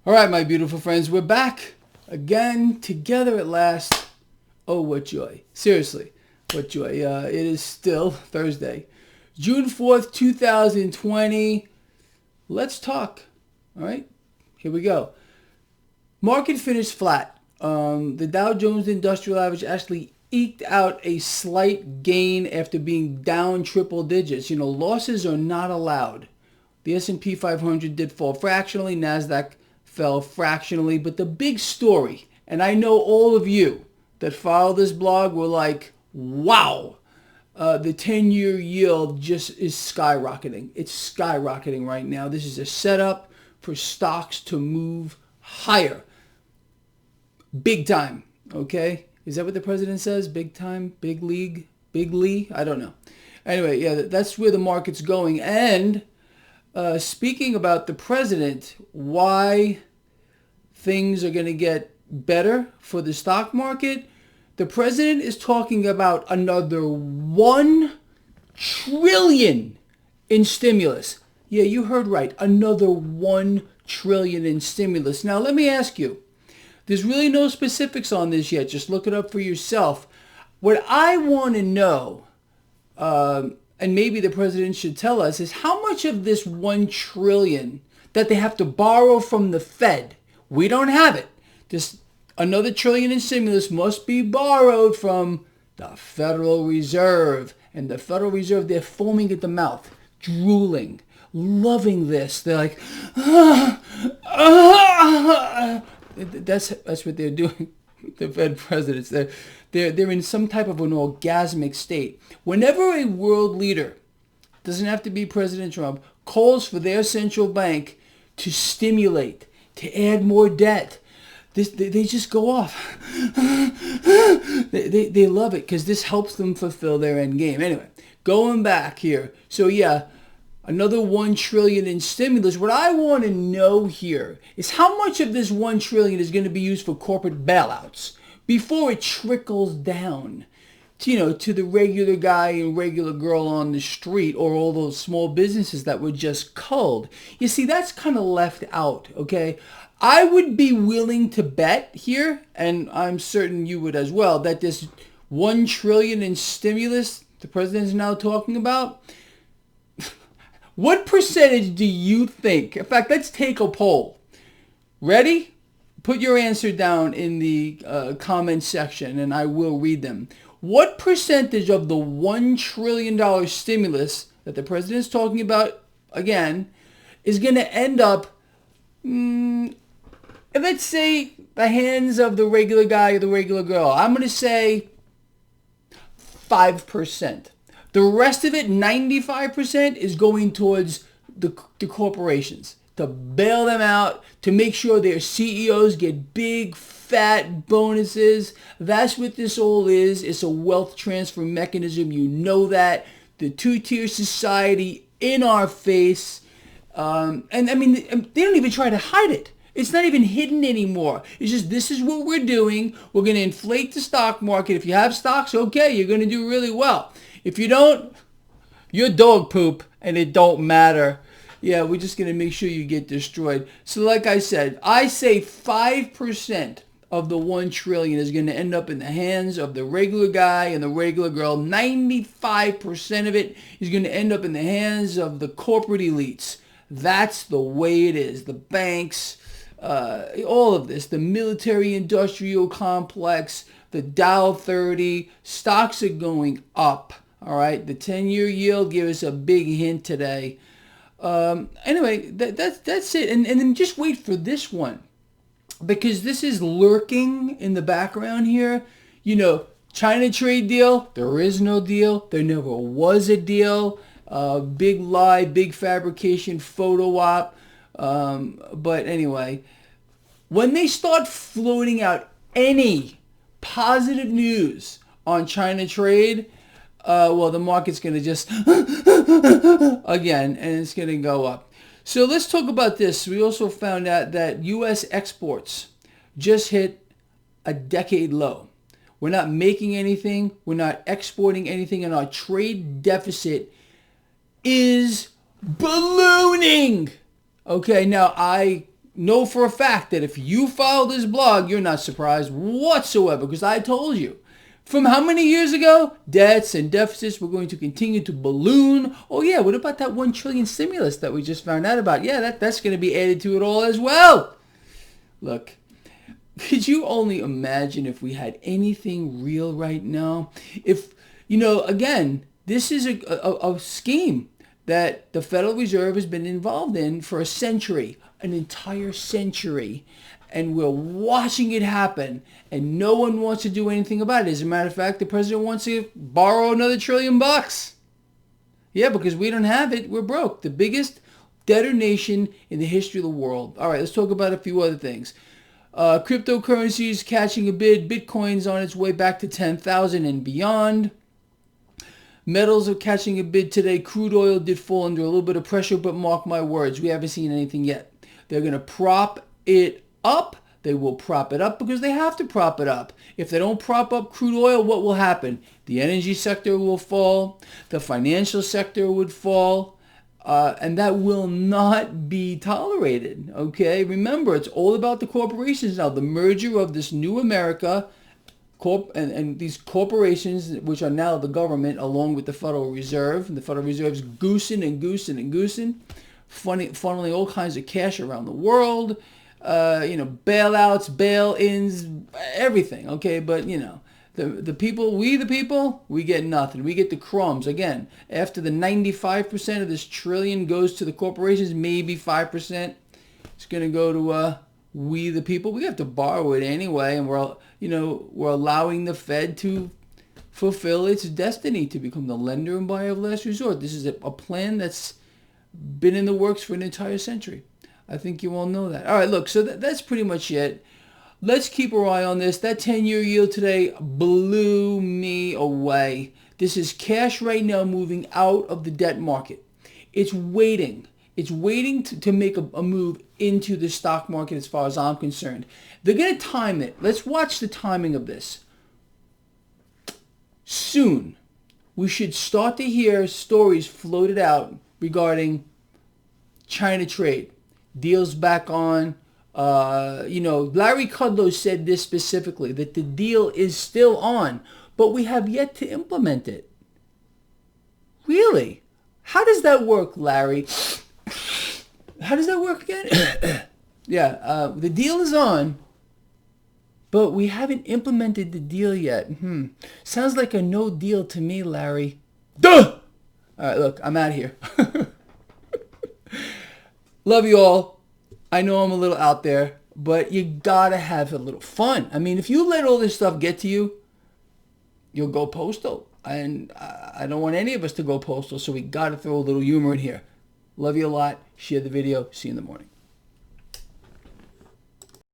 All right, my beautiful friends, we're back again together at last. Oh, what joy. Seriously, what joy. It is still Thursday, June 4th, 2020. Let's talk. All right, here we go. Market finished flat. The Dow Jones Industrial Average actually eked out a slight gain after being down triple digits. Losses are not allowed. The S&P 500 did fall fractionally. NASDAQ fell fractionally. But the big story, and I know all of you that follow this blog were like, wow, the 10-year yield just is skyrocketing. It's skyrocketing right now. This is a setup for stocks to move higher. Big time, okay? Is that what the president says? Big time? Big league? Big Lee? I don't know. Anyway, yeah, that's where the market's going. And speaking about the president, why things are going to get better for the stock market, the president is talking about another $1 trillion in stimulus. Yeah, you heard right. Another $1 trillion in stimulus. Now, let me ask you, there's really no specifics on this yet. Just look it up for yourself. What I want to know, and maybe the president should tell us, is how much of this $1 trillion that they have to borrow from the Fed. We don't have it. This another trillion in stimulus must be borrowed from the Federal Reserve. And the Federal Reserve, they're foaming at the mouth, drooling, loving this. They're like, That's what they're doing. The Fed presidents, they're in some type of an orgasmic state. Whenever a world leader, doesn't have to be President Trump, calls for their central bank to stimulate, to add more debt, they just go off. They love it because this helps them fulfill their end game. Anyway, going back here. So yeah, another $1 trillion in stimulus. What I want to know here is how much of this $1 trillion is going to be used for corporate bailouts before it trickles down to the regular guy and regular girl on the street, or all those small businesses that were just culled. You see, that's kind of left out, okay? I would be willing to bet here, and I'm certain you would as well, that this $1 trillion in stimulus the president is now talking about, what percentage do you think? In fact, let's take a poll. Ready? Put your answer down in the comment section and I will read them. What percentage of the $1 trillion stimulus that the president is talking about, again, is going to end up, let's say, the hands of the regular guy or the regular girl? I'm going to say 5%. The rest of it, 95%, is going towards the corporations to bail them out, to make sure their CEOs get big, fat bonuses. That's what this all is. It's a wealth transfer mechanism. You know that. The two-tier society in our face. And I mean, they don't even try to hide it. It's not even hidden anymore. It's just, this is what we're doing. We're going to inflate the stock market. If you have stocks, okay, you're going to do really well. If you don't, you're dog poop and it don't matter. Yeah, we're just going to make sure you get destroyed. So like I said, I say 5% of the $1 trillion is going to end up in the hands of the regular guy and the regular girl. 95% of it is going to end up in the hands of the corporate elites. That's the way it is. The banks, all of this, the military-industrial complex, the Dow 30, stocks are going up. All right, the 10-year yield gave us a big hint today. Anyway, that's it. And then just wait for this one, because this is lurking in the background here. China trade deal, there is no deal. There never was a deal. Big lie, big fabrication, photo op. But anyway, when they start floating out any positive news on China trade, the market's going to just again, and it's going to go up. So let's talk about this. We also found out that U.S. exports just hit a decade low. We're not making anything. We're not exporting anything, and our trade deficit is ballooning. Okay, now I know for a fact that if you follow this blog, you're not surprised whatsoever, because I told you. From how many years ago? Debts and deficits were going to continue to balloon. Oh yeah, what about that 1 trillion stimulus that we just found out about? Yeah, that's going to be added to it all as well. Look, could you only imagine if we had anything real right now? If, again, this is a scheme that the Federal Reserve has been involved in for a century, an entire century. And we're watching it happen, and no one wants to do anything about it. As a matter of fact, the president wants to borrow another $1 trillion. Yeah, because we don't have it. We're broke. The biggest debtor nation in the history of the world. All right, let's talk about a few other things. Cryptocurrencies catching a bid. Bitcoin's on its way back to 10,000 and beyond. Metals are catching a bid today. Crude oil did fall under a little bit of pressure, but mark my words, we haven't seen anything yet. They're going to prop it up. They will prop it up because they have to prop it up. If they don't prop up crude oil, what will happen? The energy sector will fall. The financial sector would fall. And that will not be tolerated. Okay? Remember, it's all about the corporations now. The merger of this new America and these corporations, which are now the government, along with the Federal Reserve. And the Federal Reserve's goosing and goosing and goosing, funneling all kinds of cash around the world. Bailouts, bail-ins, everything, okay? But, the people, we get nothing. We get the crumbs. Again, after the 95% of this trillion goes to the corporations, maybe 5%, it's going to go to we the people. We have to borrow it anyway, and we're allowing the Fed to fulfill its destiny to become the lender and buyer of last resort. This is a plan that's been in the works for an entire century. I think you all know that. All right, look, so that's pretty much it. Let's keep our eye on this. That 10-year yield today blew me away. This is cash right now moving out of the debt market. It's waiting. It's waiting to make a move into the stock market as far as I'm concerned. They're going to time it. Let's watch the timing of this. Soon, we should start to hear stories floated out regarding China trade. Deals back on. Larry Kudlow said this specifically, that the deal is still on, but we have yet to implement it. Really? How does that work, Larry? How does that work again? Yeah, the deal is on, but we haven't implemented the deal yet. Sounds like a no deal to me, Larry. Duh! All right, look, I'm out of here. Love you all. I know I'm a little out there, but you gotta have a little fun. I mean, if you let all this stuff get to you, you'll go postal. And I don't want any of us to go postal, so we gotta throw a little humor in here. Love you a lot. Share the video. See you in the morning.